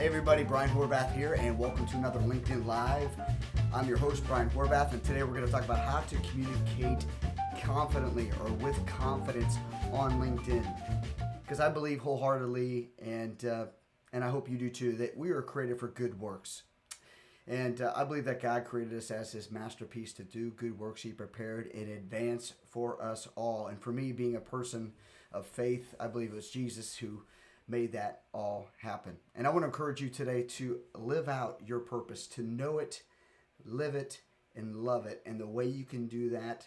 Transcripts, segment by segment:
everybody, Brian Horvath here, and welcome to another LinkedIn Live. I'm your host, Brian Horvath, and today we're going to talk about how to communicate confidently or with confidence on LinkedIn. Because I believe wholeheartedly, and I hope you do too, that we are created for good works. And I believe that God created us as His masterpiece to do good works He prepared in advance for us all. And for me, being a person of faith, I believe it was Jesus who made that all happen. And I want to encourage you today to live out your purpose, to know it, live it, and love it. And the way you can do that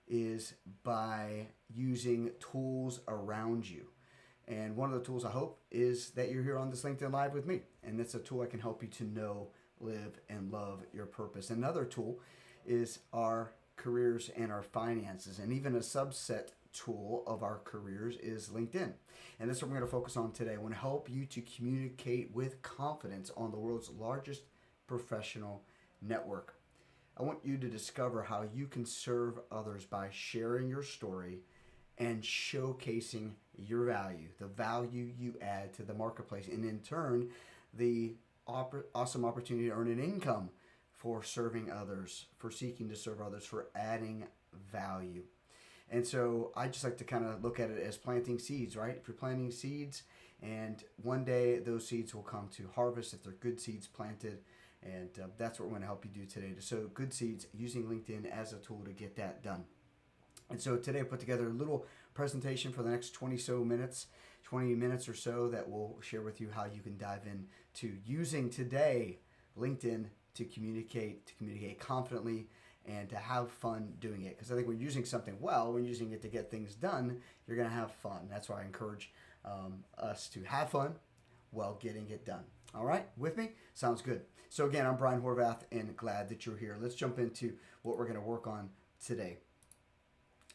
is by using tools around you. And one of the tools I hope is that you're here on this LinkedIn Live with me. And it's a tool that can help you to know, live, and love your purpose. Another tool is our careers and our finances. And even a subset tool of our careers is LinkedIn. And that's what we're going to focus on today. I want to help you to communicate with confidence on the world's largest professional network. I want you to discover how you can serve others by sharing your story and showcasing your value, the value you add to the marketplace, and in turn, the awesome opportunity to earn an income for serving others, for seeking to serve others, for adding value. And so I just like to kind of look at it as planting seeds, right? If you're planting seeds, and one day those seeds will come to harvest if they're good seeds planted. And that's what we're going to help you do today, to sow good seeds using LinkedIn as a tool to get that done. And so today I put together a little presentation for the next 20 minutes or so that will share with you how you can dive into using today LinkedIn to communicate confidently and to have fun doing it. Because I think when you're using something well, when you're using it to get things done, you're going to have fun. That's why I encourage us to have fun while getting it done. All right, with me? Sounds good. So again, I'm Brian Horvath, and glad that you're here. Let's jump into what we're going to work on today.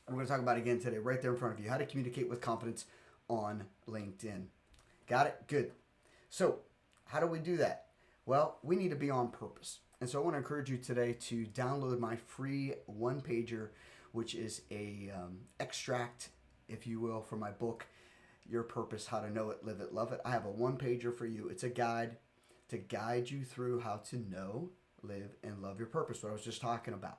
We're going to talk about again today, right there in front of you, how to communicate with confidence on LinkedIn. Got it? Good. So how do we do that? Well, we need to be on purpose. And so I want to encourage you today to download my free one-pager, which is a extract, if you will, from my book, Your Purpose, How to Know It, Live It, Love It. I have a one-pager for you. It's a guide to guide you through how to know, live, and love your purpose, what I was just talking about.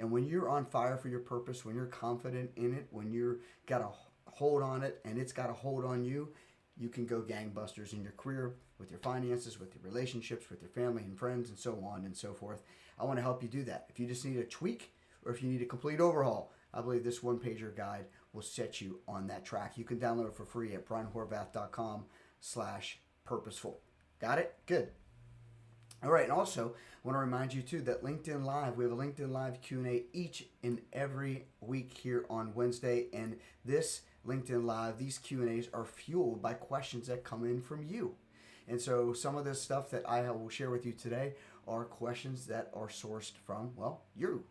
And when you're on fire for your purpose, when you're confident in it, when you've got a hold on it and it's got a hold on you, you can go gangbusters in your career, with your finances, with your relationships, with your family and friends, and so on and so forth. I want to help you do that. If you just need a tweak or if you need a complete overhaul, I believe this one-pager guide will set you on that track. You can download it for free at brianhorvath.com/purposeful. Got it? Good. All right, and also, I want to remind you, too, that LinkedIn Live, we have a LinkedIn Live Q&A each and every week here on Wednesday, and this LinkedIn Live, these Q&As are fueled by questions that come in from you. And so some of this stuff that I will share with you today are questions that are sourced from, well, your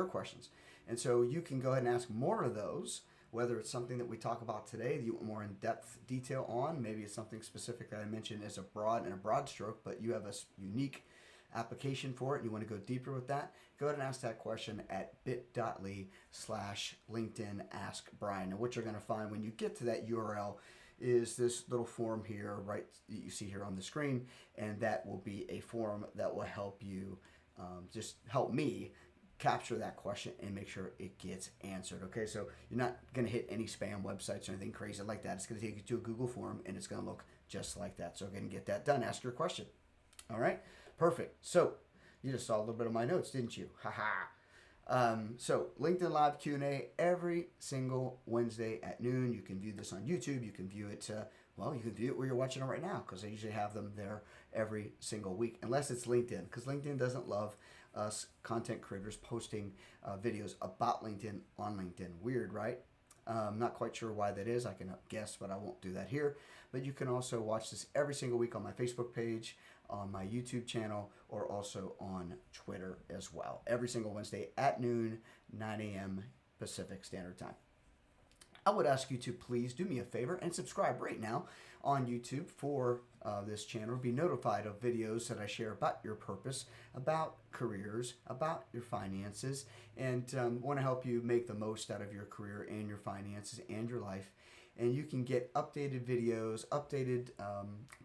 questions. And so you can go ahead and ask more of those, whether it's something that we talk about today that you want more in-depth detail on. Maybe it's something specific that I mentioned as a broad stroke, but you have a unique application for it and you want to go deeper with that. Go ahead and ask that question at bit.ly/LinkedIn Ask Brian. And what you're going to find when you get to that URL is this little form here, right, that you see here on the screen, and that will be a form that will help you, just help me capture that question and make sure it gets answered. Okay, so you're not going to hit any spam websites or anything crazy like that. It's going to take you to a Google form, and it's going to look just like that. So go ahead and get that done. Ask your question. All right, perfect. So you just saw a little bit of my notes, didn't you? Ha-ha. So LinkedIn Live Q&A every single Wednesday at noon. You can view this on YouTube. You can view it, you can view it where you're watching it right now, because I usually have them there every single week, unless it's LinkedIn, because LinkedIn doesn't love us content creators posting videos about LinkedIn on LinkedIn. Weird, right? Not quite sure why that is. I can guess, but I won't do that here. But you can also watch this every single week on my Facebook page, on my YouTube channel, or also on Twitter as well. Every single Wednesday at noon, 9 a.m. Pacific Standard Time. I would ask you to please do me a favor and subscribe right now on YouTube for this channel. Be notified of videos that I share about your purpose, about careers, about your finances, and want to help you make the most out of your career and your finances and your life. And you can get updated videos, updated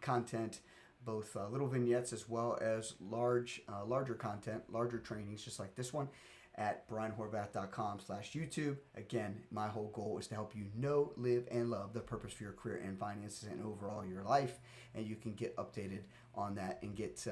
content both little vignettes as well as larger content, larger trainings, just like this one, at brianhorvath.com/YouTube. Again, my whole goal is to help you know, live, and love the purpose for your career and finances and overall your life. And you can get updated on that and get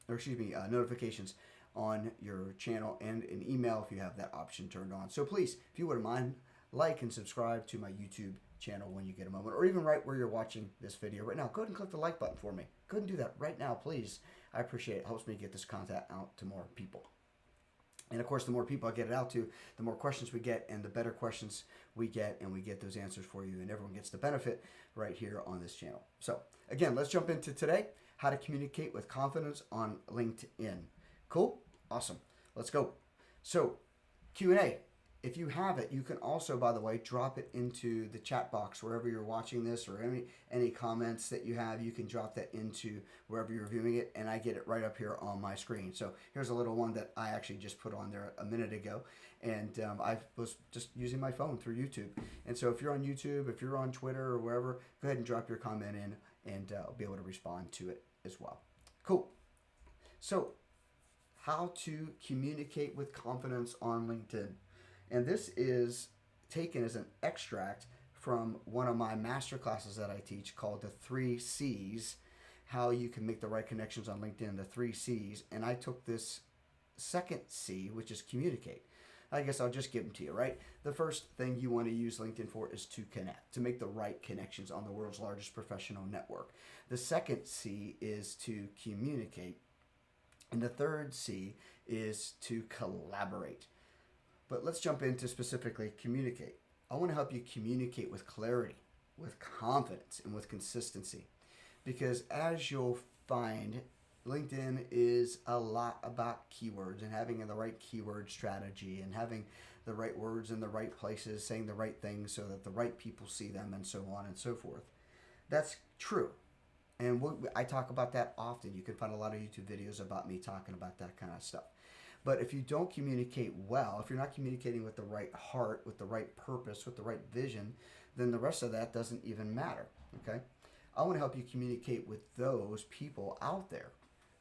notifications on your channel and an email if you have that option turned on. So please, if you wouldn't mind, like and subscribe to my YouTube channel when you get a moment, or even right where you're watching this video right now. Go ahead and click the like button for me. Go ahead and do that right now, please. I appreciate it. It helps me get this content out to more people. And of course, the more people I get it out to, the more questions we get, and the better questions we get, and we get those answers for you, and everyone gets the benefit right here on this channel. So again, let's jump into today, how to communicate with confidence on LinkedIn. Cool? Awesome. Let's go. So Q&A. If you have it, you can also, by the way, drop it into the chat box wherever you're watching this, or any comments that you have, you can drop that into wherever you're viewing it, and I get it right up here on my screen. So here's a little one that I actually just put on there a minute ago, and I was just using my phone through YouTube. And so if you're on YouTube, if you're on Twitter or wherever, go ahead and drop your comment in, and I'll be able to respond to it as well. Cool. So how to communicate with confidence on LinkedIn. And this is taken as an extract from one of my master classes that I teach called the 3 C's, how you can make the right connections on LinkedIn, the 3 C's. And I took this second C, which is communicate. I guess I'll just give them to you, right? The first thing you want to use LinkedIn for is to connect, to make the right connections on the world's largest professional network. The second C is to communicate. And the third C is to collaborate. But let's jump into specifically communicate. I want to help you communicate with clarity, with confidence, and with consistency. Because as you'll find, LinkedIn is a lot about keywords and having the right keyword strategy and having the right words in the right places, saying the right things so that the right people see them, and so on and so forth. That's true. And I talk about that often. You can find a lot of YouTube videos about me talking about that kind of stuff. But if you don't communicate well, if you're not communicating with the right heart, with the right purpose, with the right vision, then the rest of that doesn't even matter, okay? I want to help you communicate with those people out there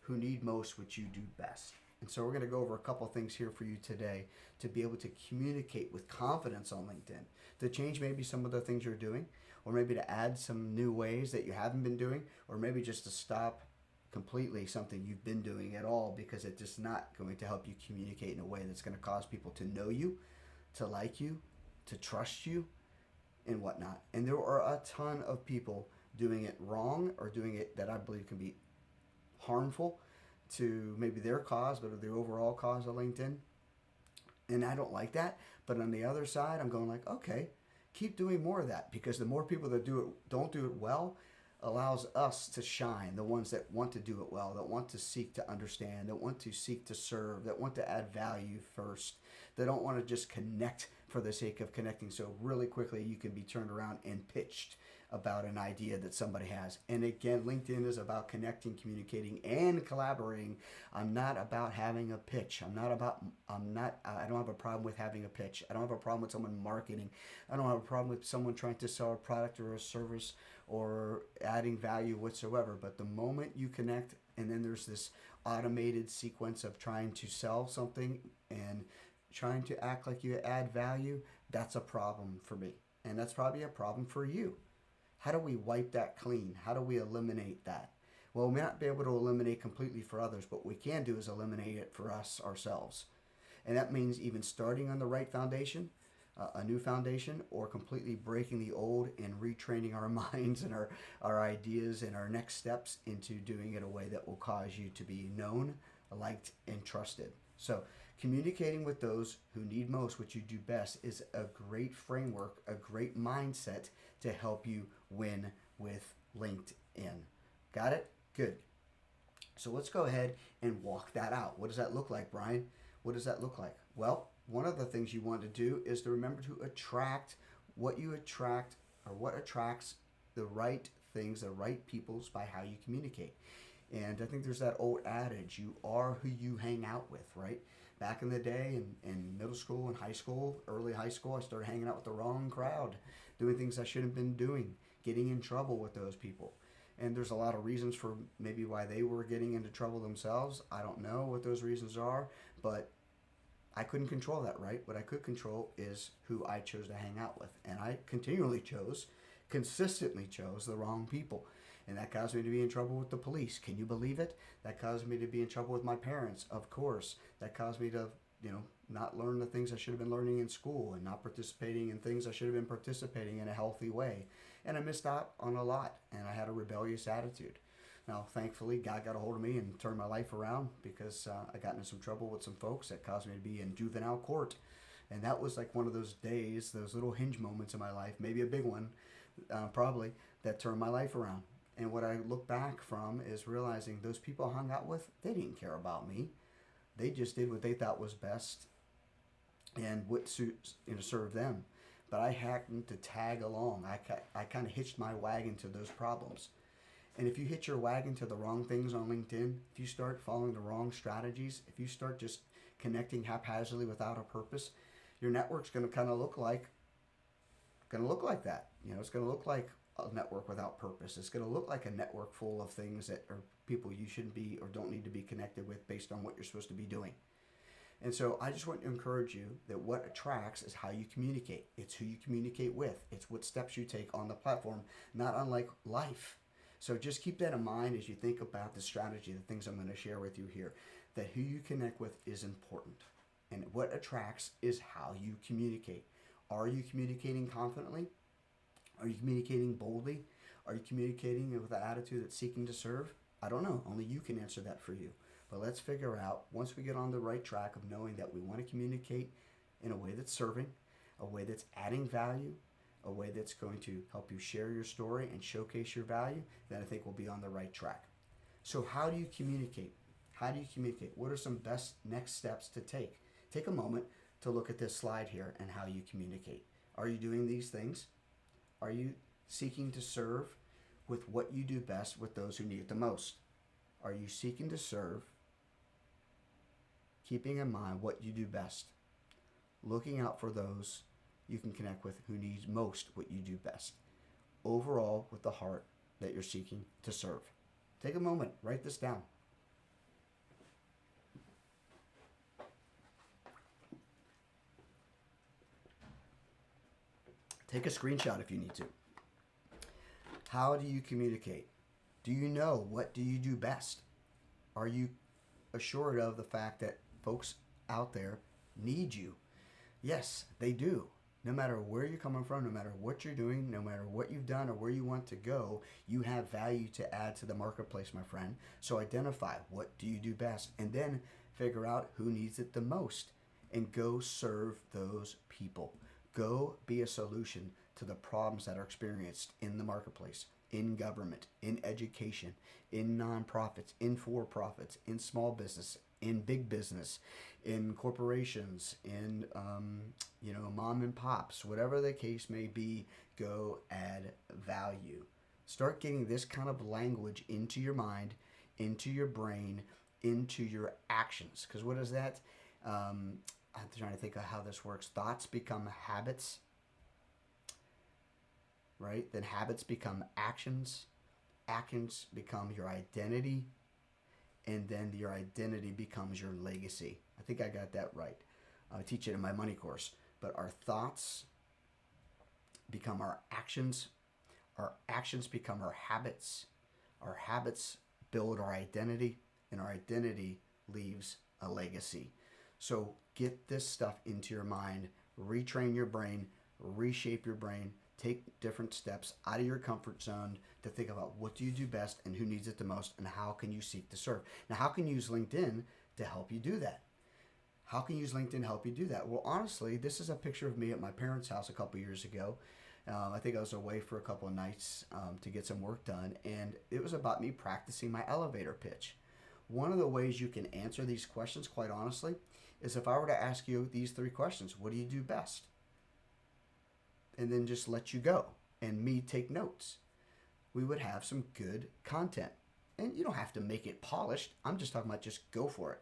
who need most what you do best. And so we're going to go over a couple things here for you today to be able to communicate with confidence on LinkedIn, to change maybe some of the things you're doing, or maybe to add some new ways that you haven't been doing, or maybe just to stop completely something you've been doing at all, because it's just not going to help you communicate in a way that's going to cause people to know you, to like you, to trust you, and whatnot. And there are a ton of people doing it wrong, or doing it that I believe can be harmful to maybe their cause, but the overall cause of LinkedIn. And I don't like that. But on the other side, I'm going like, okay, keep doing more of that, because the more people that don't do it well, allows us to shine, the ones that want to do it well, that want to seek to understand, that want to seek to serve, that want to add value first, that don't want to just connect for the sake of connecting. So really quickly you can be turned around and pitched about an idea that somebody has. And again, LinkedIn is about connecting, communicating, and collaborating. I'm not about having a pitch. I don't have a problem with having a pitch. I don't have a problem with someone marketing. I don't have a problem with someone trying to sell a product or a service or adding value whatsoever. But the moment you connect, and then there's this automated sequence of trying to sell something and trying to act like you add value, that's a problem for me. And that's probably a problem for you. How do we wipe that clean? How do we eliminate that? Well, we may not be able to eliminate completely for others, but what we can do is eliminate it for us ourselves. And that means even starting on the right foundation, a new foundation, or completely breaking the old and retraining our minds and our ideas and our next steps into doing it a way that will cause you to be known, liked, and trusted. So communicating with those who need most what you do best is a great framework, a great mindset to help you win with LinkedIn. Got it? Good. So let's go ahead and walk that out. What does that look like, Brian? What does that look like? Well, one of the things you want to do is to remember to attract what you attract, or what attracts the right things, the right peoples, by how you communicate. And I think there's that old adage, you are who you hang out with, right? Back in the day, in middle school and high school, early high school, I started hanging out with the wrong crowd, doing things I shouldn't have been doing, getting in trouble with those people. And there's a lot of reasons for maybe why they were getting into trouble themselves. I don't know what those reasons are, but I couldn't control that, right? What I could control is who I chose to hang out with. And I consistently chose the wrong people. And that caused me to be in trouble with the police. Can you believe it? That caused me to be in trouble with my parents, of course. That caused me to, not learn the things I should have been learning in school and not participating in things I should have been participating in a healthy way. And I missed out on a lot, and I had a rebellious attitude. Now, thankfully, God got a hold of me and turned my life around because I got into some trouble with some folks that caused me to be in juvenile court. And that was like one of those days, those little hinge moments in my life, maybe a big one, probably, that turned my life around. And what I look back from is realizing those people I hung out with, they didn't care about me. They just did what they thought was best and what served them. But I happened to tag along. I kind of hitched my wagon to those problems. And if you hitch your wagon to the wrong things on LinkedIn, if you start following the wrong strategies, if you start just connecting haphazardly without a purpose, your network's going to kind of look like that. It's going to look like a network without purpose. It's going to look like a network full of things that are people you shouldn't be or don't need to be connected with based on what you're supposed to be doing. And so I just want to encourage you that what attracts is how you communicate. It's who you communicate with. It's what steps you take on the platform, not unlike life. So just keep that in mind as you think about the strategy, the things I'm going to share with you here, that who you connect with is important. And what attracts is how you communicate. Are you communicating confidently? Are you communicating boldly? Are you communicating with an attitude that's seeking to serve? I don't know. Only you can answer that for you. But let's figure out, once we get on the right track of knowing that we want to communicate in a way that's serving, a way that's adding value, a way that's going to help you share your story and showcase your value, then I think we'll be on the right track. So how do you communicate? How do you communicate? What are some best next steps to take? Take a moment to look at this slide here and how you communicate. Are you doing these things? Are you seeking to serve with what you do best with those who need it the most? Are you seeking to serve, keeping in mind what you do best, looking out for those you can connect with who needs most what you do best, overall with the heart that you're seeking to serve? Take a moment, write this down. Take a screenshot if you need to. How do you communicate? Do you know what do you do best? Are you assured of the fact that folks out there need you? Yes, they do. No matter where you're coming from, no matter what you're doing, no matter what you've done or where you want to go, you have value to add to the marketplace, my friend. So identify what do you do best, and then figure out who needs it the most and go serve those people. Go be a solution to the problems that are experienced in the marketplace, in government, in education, in nonprofits, in for-profits, in small business, in big business, in corporations, in mom and pops, whatever the case may be. Go add value. Start getting this kind of language into your mind, into your brain, into your actions. Because what is that? I'm trying to think of how this works. Thoughts become habits, right? Then habits become actions. Actions become your identity. And then your identity becomes your legacy. I think I got that right. I teach it in my money course. But our thoughts become our actions become our habits build our identity, and our identity leaves a legacy. So get this stuff into your mind, retrain your brain, reshape your brain, take different steps out of your comfort zone to think about what do you do best and who needs it the most, and how can you seek to serve. Now, how can you use LinkedIn to help you do that? How can you use LinkedIn to help you do that? Well, honestly, this is a picture of me at my parents' house a couple years ago. I think I was away for a couple of nights to get some work done, and it was about me practicing my elevator pitch. One of the ways you can answer these questions, quite honestly, is if I were to ask you these three questions: what do you do best? And then just let you go and me take notes. We would have some good content. And you don't have to make it polished. I'm just talking about just go for it.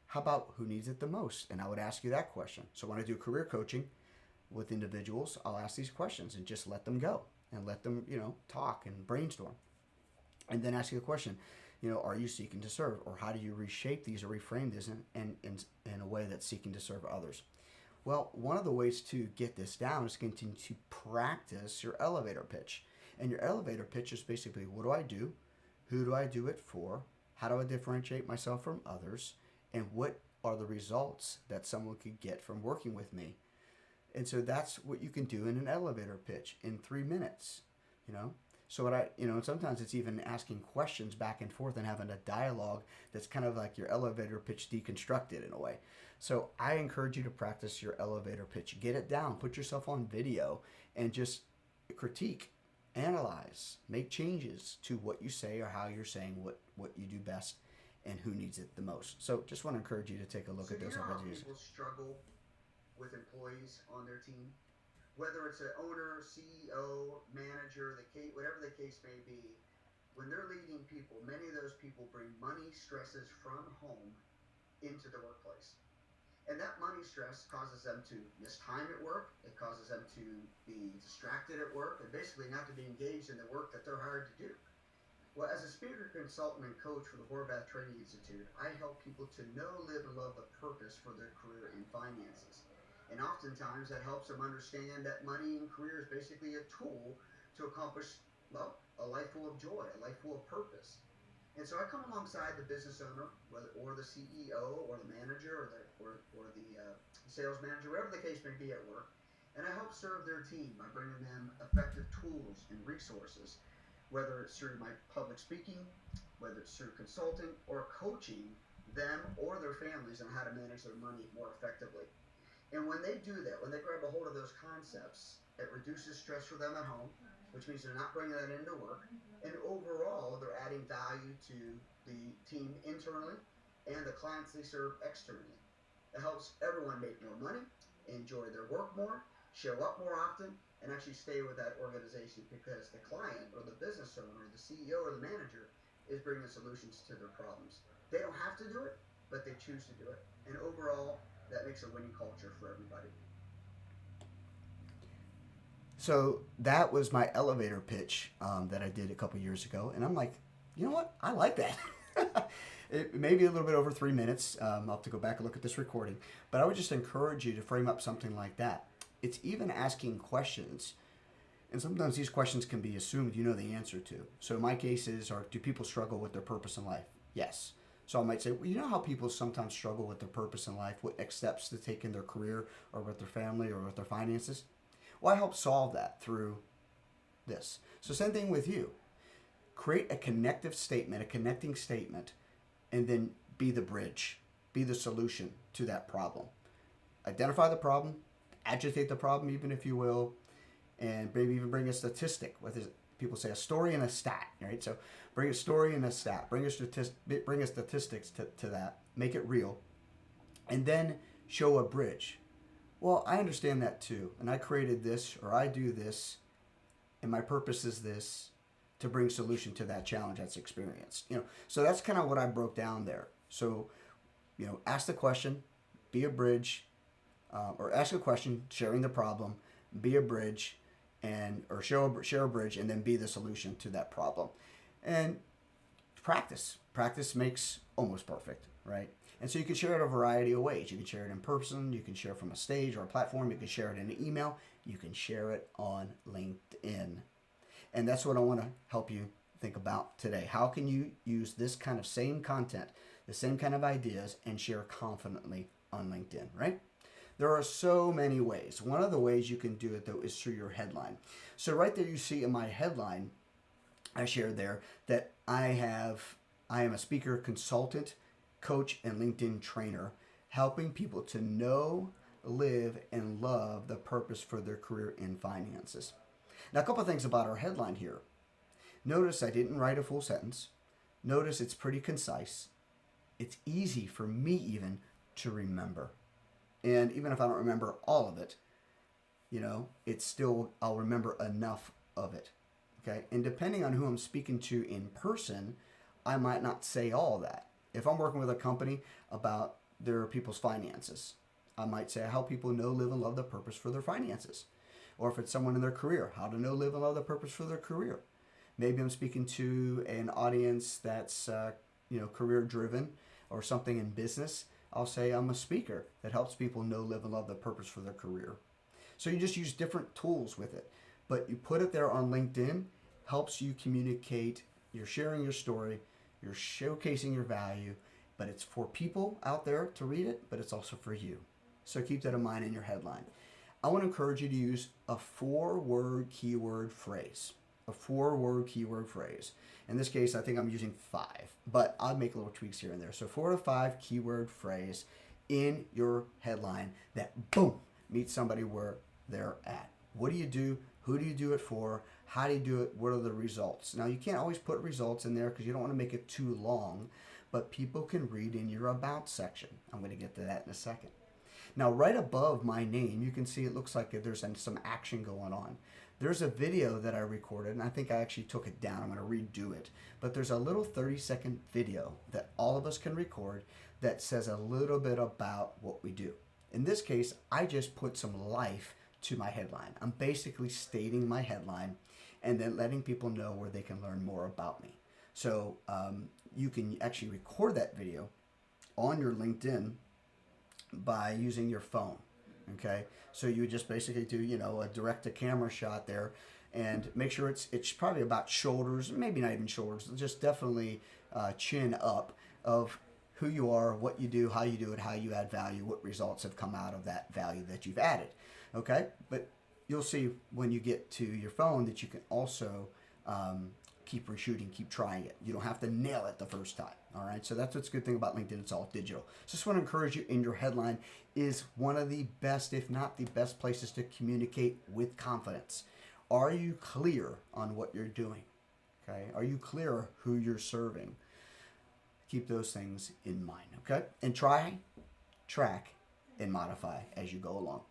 How about who needs it the most? And I would ask you that question. So when I do career coaching with individuals, I'll ask these questions and just let them go and let them, talk and brainstorm. And then ask you a question, are you seeking to serve? Or how do you reshape these or reframe this in a way that's seeking to serve others? Well, one of the ways to get this down is continue to practice your elevator pitch. And your elevator pitch is basically, what do I do? Who do I do it for? How do I differentiate myself from others? And what are the results that someone could get from working with me? And so that's what you can do in an elevator pitch in 3 minutes, you know? So and sometimes it's even asking questions back and forth and having a dialogue that's kind of like your elevator pitch deconstructed in a way. So I encourage you to practice your elevator pitch. Get it down, put yourself on video, and just critique, analyze, make changes to what you say or how you're saying what you do best and who needs it the most. So just want to encourage you to take a look at those opportunities. People struggle with employees on their team, whether it's an owner, CEO, manager, whatever the case may be. When they're leading people, many of those people bring money stresses from home into the workplace. And that money stress causes them to miss time at work. It causes them to be distracted at work and basically not to be engaged in the work that they're hired to do. Well, as a speaker, consultant, and coach for the Horvath Training Institute, I help people to know, live, and love the purpose for their career in finances. And oftentimes that helps them understand that money and career is basically a tool to accomplish, a life full of joy, a life full of purpose. And so I come alongside the business owner, or the CEO, or the manager, or the sales manager, whatever the case may be at work, and I help serve their team by bringing them effective tools and resources, whether it's through my public speaking, whether it's through consulting, or coaching them or their families on how to manage their money more effectively. And when they do that, when they grab a hold of those concepts, it reduces stress for them at home, which means they're not bringing that into work. And overall, they're adding value to the team internally and the clients they serve externally. It helps everyone make more money, enjoy their work more, show up more often, and actually stay with that organization because the client or the business owner, the CEO or the manager is bringing solutions to their problems. They don't have to do it, but they choose to do it. And overall, that makes a winning culture for everybody. So that was my elevator pitch that I did a couple years ago. And I'm like, you know what? I like that. It may be a little bit over 3 minutes. I'll have to go back and look at this recording. But I would just encourage you to frame up something like that. It's even asking questions. And sometimes these questions can be assumed you know the answer to. So my case is, do people struggle with their purpose in life? Yes. So I might say, well, you know how people sometimes struggle with their purpose in life, what next steps to take in their career or with their family or with their finances? Well, I help solve that through this. So same thing with you. Create a connecting statement, and then be the bridge, be the solution to that problem. Identify the problem, agitate the problem even if you will, and maybe even bring a statistic. People say a story and a stat, right? So bring a story and a stat, bring a statistics to that, make it real, and then show a bridge. Well, I understand that too, and I created this, or I do this, and my purpose is this, to bring solution to that challenge that's experienced. So that's kind of what I broke down there. So, ask the question, be a bridge, or ask a question, sharing the problem, be a bridge, or share a bridge, and then be the solution to that problem. And practice. Practice makes almost perfect, right? And so you can share it a variety of ways. You can share it in person, you can share from a stage or a platform, you can share it in an email, you can share it on LinkedIn. And that's what I want to help you think about today. How can you use this kind of same content, the same kind of ideas, and share confidently on LinkedIn, right? There are so many ways. One of the ways you can do it, though, is through your headline. So right there you see in my headline, I shared there that I am a speaker, consultant, coach, and LinkedIn trainer, helping people to know, live, and love the purpose for their career in finances. Now, a couple of things about our headline here. Notice I didn't write a full sentence. Notice it's pretty concise. It's easy for me even to remember. And even if I don't remember all of it, it's still, I'll remember enough of it. Okay? And depending on who I'm speaking to in person, I might not say all that. If I'm working with a company about their people's finances, I might say I help people know, live, and love the purpose for their finances. Or if it's someone in their career, how to know, live, and love the purpose for their career. Maybe I'm speaking to an audience that's career driven or something in business. I'll say I'm a speaker that helps people know, live, and love the purpose for their career. So you just use different tools with it, but you put it there on LinkedIn, helps you communicate. You're sharing your story, you're showcasing your value, but it's for people out there to read it, but it's also for you. So keep that in mind in your headline. I want to encourage you to use a 4-word keyword phrase. A 4-word keyword phrase. In this case, I think I'm using 5, but I'll make little tweaks here and there. So 4 to 5 keyword phrase in your headline that, boom, meets somebody where they're at. What do you do? Who do you do it for? How do you do it? What are the results? Now, you can't always put results in there because you don't want to make it too long, but people can read in your About section. I'm going to get to that in a second. Now, right above my name, you can see it looks like there's some action going on. There's a video that I recorded, and I think I actually took it down. I'm going to redo it. But there's a little 30-second video that all of us can record that says a little bit about what we do. In this case, I just put some life to my headline. I'm basically stating my headline and then letting people know where they can learn more about me. So you can actually record that video on your LinkedIn by using your phone. Okay, so you just basically do a direct-to-camera shot there, and make sure it's probably about shoulders, maybe not even shoulders, just definitely chin up of who you are, what you do, how you do it, how you add value, what results have come out of that value that you've added. Okay, but you'll see when you get to your phone that you can also keep reshooting, keep trying it. You don't have to nail it the first time. All right, so that's what's a good thing about LinkedIn. It's all digital. So just want to encourage you, in your headline is one of the best, if not the best, places to communicate with confidence. Are you clear on what you're doing? Okay, are you clear who you're serving? Keep those things in mind. Okay, and try, track, and modify as you go along.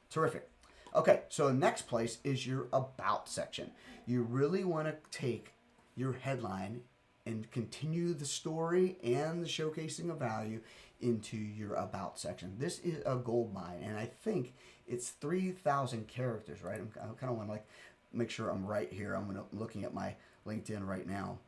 Terrific. Okay, so the next place is your About section. You really want to take your headline and continue the story and the showcasing of value into your About section. This is a gold mine, and I think it's 3,000 characters, right? I kind of want to make sure I'm right here. I'm looking at my LinkedIn right now.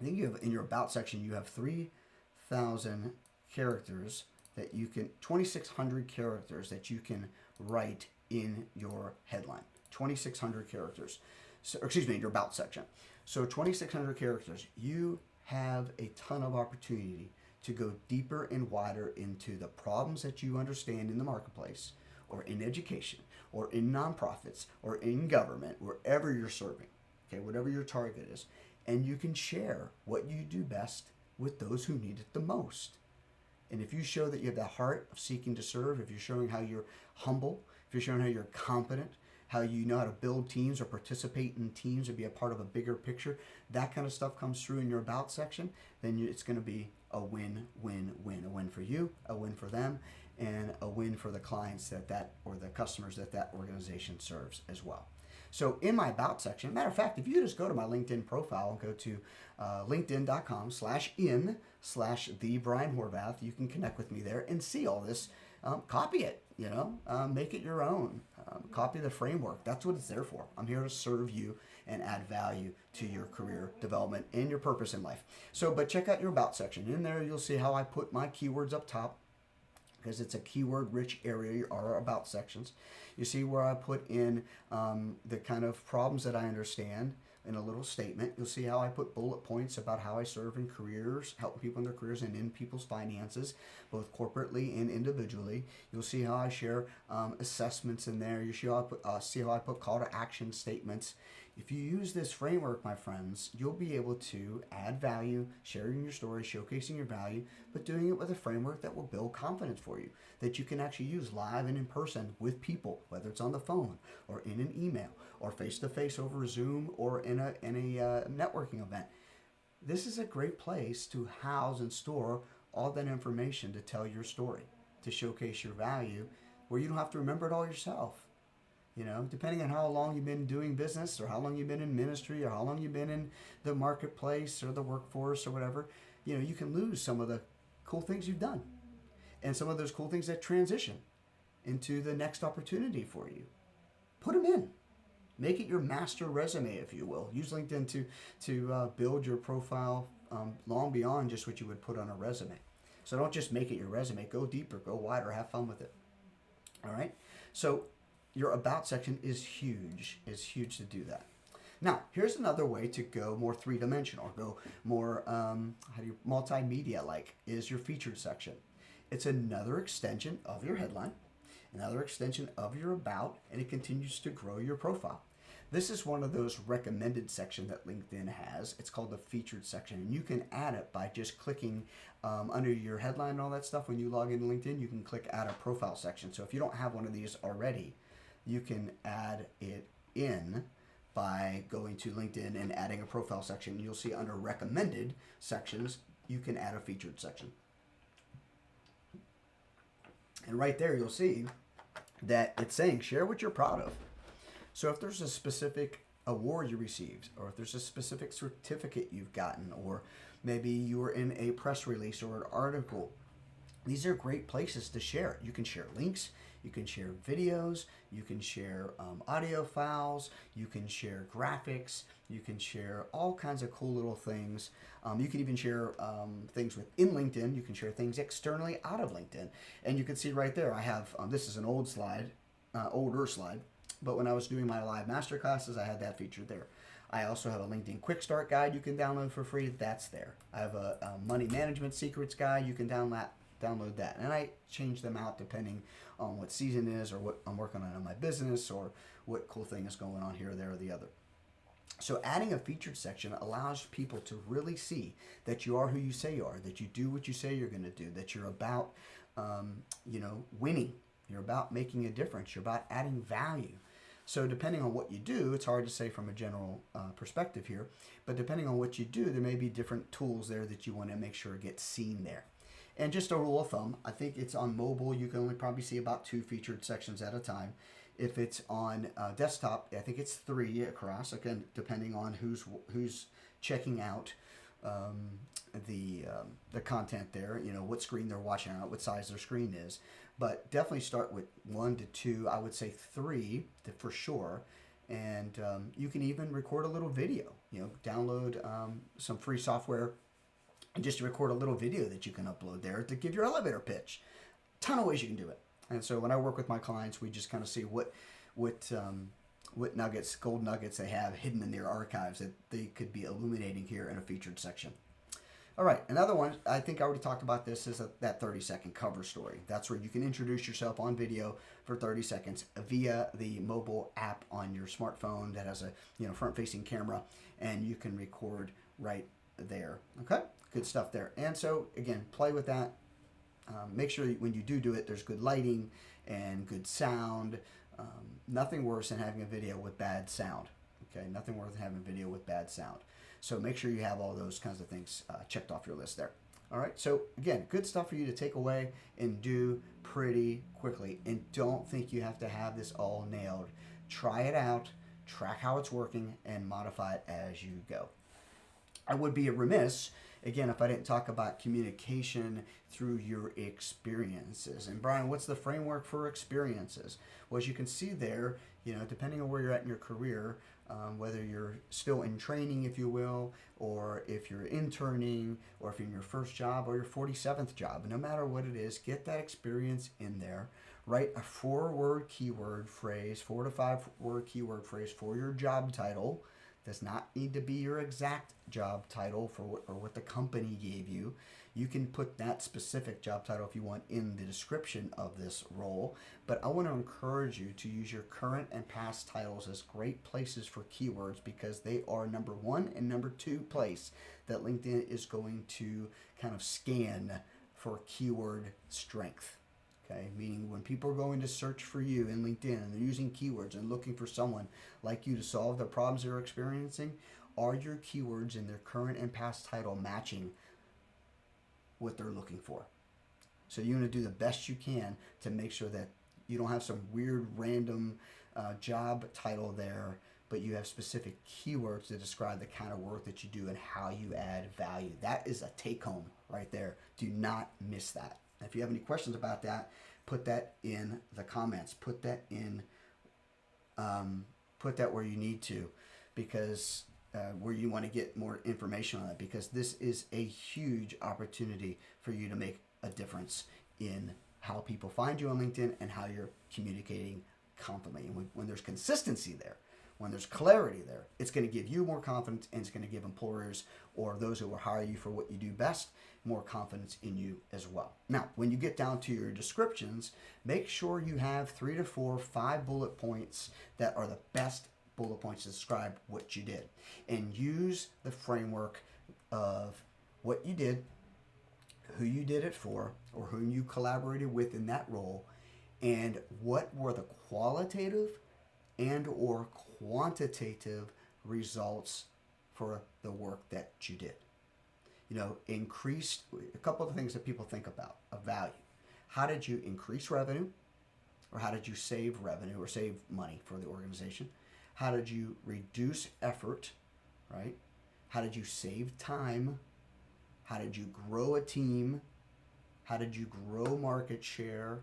I think you have in your About section, you have 3,000 characters that you can, 2,600 characters that you can write in your headline. 2,600 characters. So, in your About section. So 2,600 characters. You have a ton of opportunity to go deeper and wider into the problems that you understand in the marketplace, or in education, or in nonprofits, or in government, wherever you're serving, okay, whatever your target is. And you can share what you do best with those who need it the most. And if you show that you have the heart of seeking to serve, if you're showing how you're humble, if you're showing how you're competent, how you know how to build teams or participate in teams or be a part of a bigger picture, that kind of stuff comes through in your About section, then it's going to be a win-win-win. A win for you, a win for them, and a win for the clients or the customers that organization serves as well. So in my About section, matter of fact, if you just go to my LinkedIn profile and go to linkedin.com/in/thebrianhorvath, you can connect with me there and see all this. Copy it, make it your own. Copy the framework. That's what it's there for. I'm here to serve you and add value to your career development and your purpose in life. But check out your About section. In there, you'll see how I put my keywords up top, because it's a keyword-rich area, our About sections. You see where I put in the kind of problems that I understand in a little statement. You'll see how I put bullet points about how I serve in careers, helping people in their careers and in people's finances, both corporately and individually. You'll see how I share assessments in there. You see how I put call to action statements. If you use this framework, my friends, you'll be able to add value, sharing your story, showcasing your value, but doing it with a framework that will build confidence for you, that you can actually use live and in person with people, whether it's on the phone or in an email or face-to-face over Zoom or in a networking event. This is a great place to house and store all that information to tell your story, to showcase your value, where you don't have to remember it all yourself. Depending on how long you've been doing business, or how long you've been in ministry, or how long you've been in the marketplace or the workforce or whatever, you can lose some of the cool things you've done and some of those cool things that transition into the next opportunity for you. Put them in. Make it your master resume, if you will. Use LinkedIn to build your profile long beyond just what you would put on a resume. So don't just make it your resume. Go deeper, go wider, have fun with it. All right. So your about section is huge. It's huge to do that. Now, here's another way to go more three-dimensional, go more multimedia like, is your featured section. It's another extension of your headline, another extension of your about, and it continues to grow your profile. This is one of those recommended sections that LinkedIn has. It's called the featured section, and you can add it by just clicking under your headline and all that stuff. When you log into LinkedIn, you can click add a profile section. So if you don't have one of these already, you can add it in by going to LinkedIn and adding a profile section. You'll see under recommended sections, you can add a featured section. And right there, you'll see that it's saying share what you're proud of. So if there's a specific award you received, or if there's a specific certificate you've gotten, or maybe you were in a press release or an article, these are great places to share it. You can share links, you can share videos, you can share audio files, you can share graphics, you can share all kinds of cool little things. You can even share things within LinkedIn. You can share things externally out of LinkedIn. And you can see right there, I have, this is an older slide, but when I was doing my live master classes, I had that featured there. I also have a LinkedIn Quick Start guide you can download for free. That's there. I have a money management secrets guide. You can download that. And I change them out depending on what season is or what I'm working on in my business or what cool thing is going on here, there, or the other. So adding a featured section allows people to really see that you are who you say you are, that you do what you say you're going to do, that you're about, winning. You're about making a difference. You're about adding value. So depending on what you do, it's hard to say from a general perspective here, but depending on what you do, there may be different tools there that you want to make sure get seen there. And just a rule of thumb, I think it's on mobile, you can only probably see about 2 featured sections at a time. If it's on desktop, I think it's 3 across, again, depending on who's checking out the content there, what screen they're watching on, what size their screen is. But definitely start with 1 to 2, I would say 3 for sure. And you can even record a little video, download some free software and just record a little video that you can upload there to give your elevator pitch. Ton of ways you can do it. And so when I work with my clients, we just kind of see what nuggets, gold nuggets they have hidden in their archives that they could be illuminating here in a featured section. All right, another one, I think I already talked about this, is that 30-second cover story. That's where you can introduce yourself on video for 30 seconds via the mobile app on your smartphone that has a front-facing camera, and you can record right there. Okay, good stuff there. And so, again, play with that. Make sure when you do it, there's good lighting and good sound. Nothing worse than having a video with bad sound. Okay, nothing worse than having a video with bad sound. So make sure you have all those kinds of things checked off your list there. All right, so again, good stuff for you to take away and do pretty quickly. And don't think you have to have this all nailed. Try it out, track how it's working, and modify it as you go. I would be remiss, again, if I didn't talk about communication through your experiences. And Brian, what's the framework for experiences? Well, as you can see there, depending on where you're at in your career, whether you're still in training, if you will, or if you're interning, or if you're in your first job or your 47th job, no matter what it is, get that experience in there. Write a 4-word keyword phrase, 4 to 5 word keyword phrase for your job title. Does not need to be your exact job title for what the company gave you. You can put that specific job title if you want in the description of this role. But I want to encourage you to use your current and past titles as great places for keywords because they are number 1 and number 2 place that LinkedIn is going to kind of scan for keyword strength. Okay, meaning when people are going to search for you in LinkedIn and they're using keywords and looking for someone like you to solve the problems they're experiencing, are your keywords in their current and past title matching what they're looking for? So you want to do the best you can to make sure that you don't have some weird random job title there, but you have specific keywords to describe the kind of work that you do and how you add value. That is a take home right there. Do not miss that. If you have any questions about that, put that in the comments. Put that in put that where you need to, because where you want to get more information on it, because this is a huge opportunity for you to make a difference in how people find you on LinkedIn and how you're communicating confidently. And when there's consistency there, when there's clarity there, it's going to give you more confidence, and it's going to give employers or those who will hire you for what you do best more confidence in you as well. Now, when you get down to your descriptions, make sure you have 3 to 4, 5 bullet points that are the best bullet points to describe what you did, and use the framework of what you did, who you did it for, or whom you collaborated with in that role, and what were the qualitative and or quantitative results for the work that you did. You know, increased, a couple of things that people think about of value. How did you increase revenue, or how did you save revenue or save money for the organization? How did you reduce effort, right? How did you save time? How did you grow a team? How did you grow market share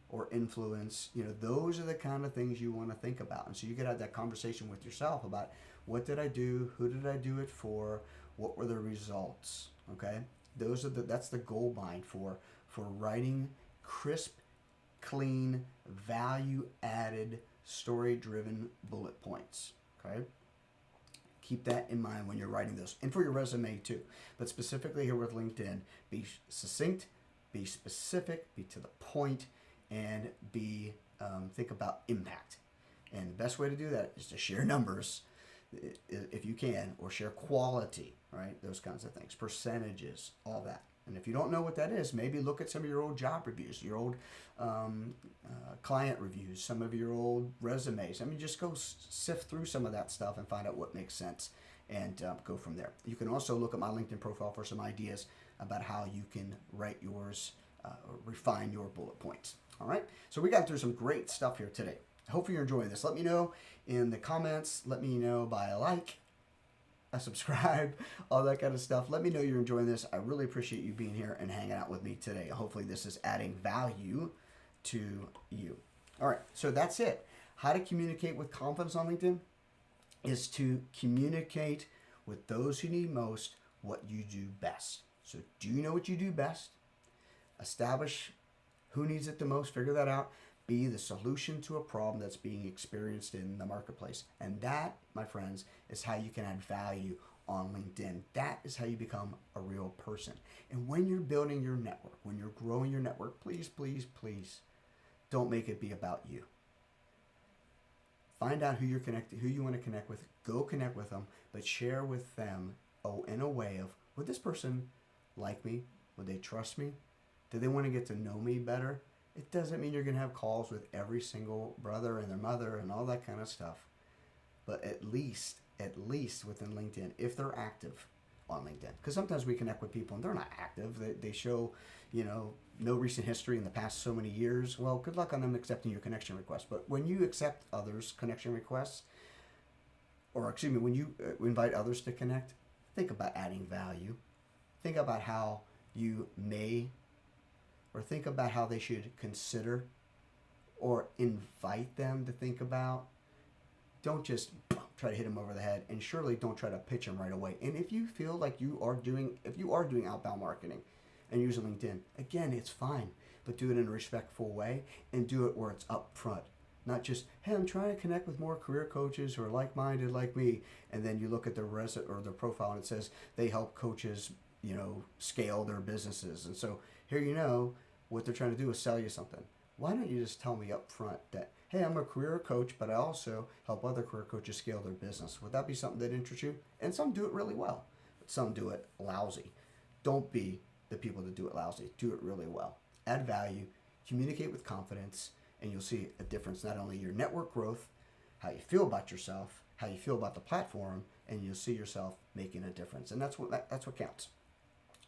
or influence? You know, those are the kind of things you want to think about. And so you could have that conversation with yourself about, what did I do? Who did I do it for? What were the results? Okay? That's the goal bind for writing crisp, clean, value-added, story-driven bullet points. Okay? Keep that in mind when you're writing those. And for your resume too. But specifically here with LinkedIn, be succinct, be specific, be to the point, and think about impact. And the best way to do that is to share numbers, if you can, or share quality, right? Those kinds of things, percentages, all that. And if you don't know what that is, maybe look at some of your old job reviews, your old client reviews, some of your old resumes. I mean, just go sift through some of that stuff and find out what makes sense, and go from there. You can also look at my LinkedIn profile for some ideas about how you can write yours, or refine your bullet points. All right, so we got through some great stuff here today. Hopefully you're enjoying this. Let me know in the comments. Let me know by a like, a subscribe, all that kind of stuff. Let me know you're enjoying this. I really appreciate you being here and hanging out with me today. Hopefully this is adding value to you. All right, so that's it. How to communicate with confidence on LinkedIn is to communicate with those who need most what you do best. So do you know what you do best? Establish who needs it the most, figure that out. Be the solution to a problem that's being experienced in the marketplace. And that, my friends, is how you can add value on LinkedIn. That is how you become a real person. And when you're building your network, when you're growing your network, please, please, please don't make it be about you. Find out who you're connected, who you want to connect with. Go connect with them, but share with them in a way of, would this person like me? Would they trust me? Do they want to get to know me better? It doesn't mean you're going to have calls with every single brother and their mother and all that kind of stuff. But at least within LinkedIn, if they're active on LinkedIn, because sometimes we connect with people and they're not active. They show, no recent history in the past so many years. Well, good luck on them accepting your connection request. But when you accept others' connection requests, when you invite others to connect, think about adding value. Think about how you may, or think about how they should consider or invite them to think about. Don't just try to hit them over the head, and surely don't try to pitch them right away. And if you feel like you are doing outbound marketing and using LinkedIn, again, it's fine, but do it in a respectful way and do it where it's up front. Not just, hey, I'm trying to connect with more career coaches who are like-minded like me, and then you look at their their profile and it says they help coaches, scale their businesses. And so here what they're trying to do is sell you something. Why don't you just tell me up front that, hey, I'm a career coach, but I also help other career coaches scale their business. Would that be something that interests you? And some do it really well, but some do it lousy. Don't be the people that do it lousy. Do it really well. Add value, communicate with confidence, and you'll see a difference, not only your network growth, how you feel about yourself, how you feel about the platform, and you'll see yourself making a difference. And that's what counts,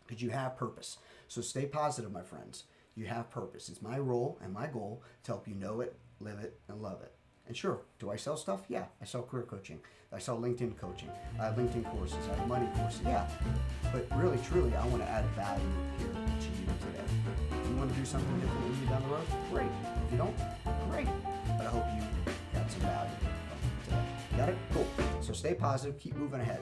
because you have purpose. So stay positive, my friends. You have purpose. It's my role and my goal to help you know it, live it, and love it. And sure, do I sell stuff? Yeah, I sell career coaching. I sell LinkedIn coaching. I have LinkedIn courses. I have money courses. Yeah, but really, truly, I want to add value here to you today. If you want to do something different with me down the road, great. If you don't, great. But I hope you got some value from today. Got it? Cool. So stay positive, keep moving ahead.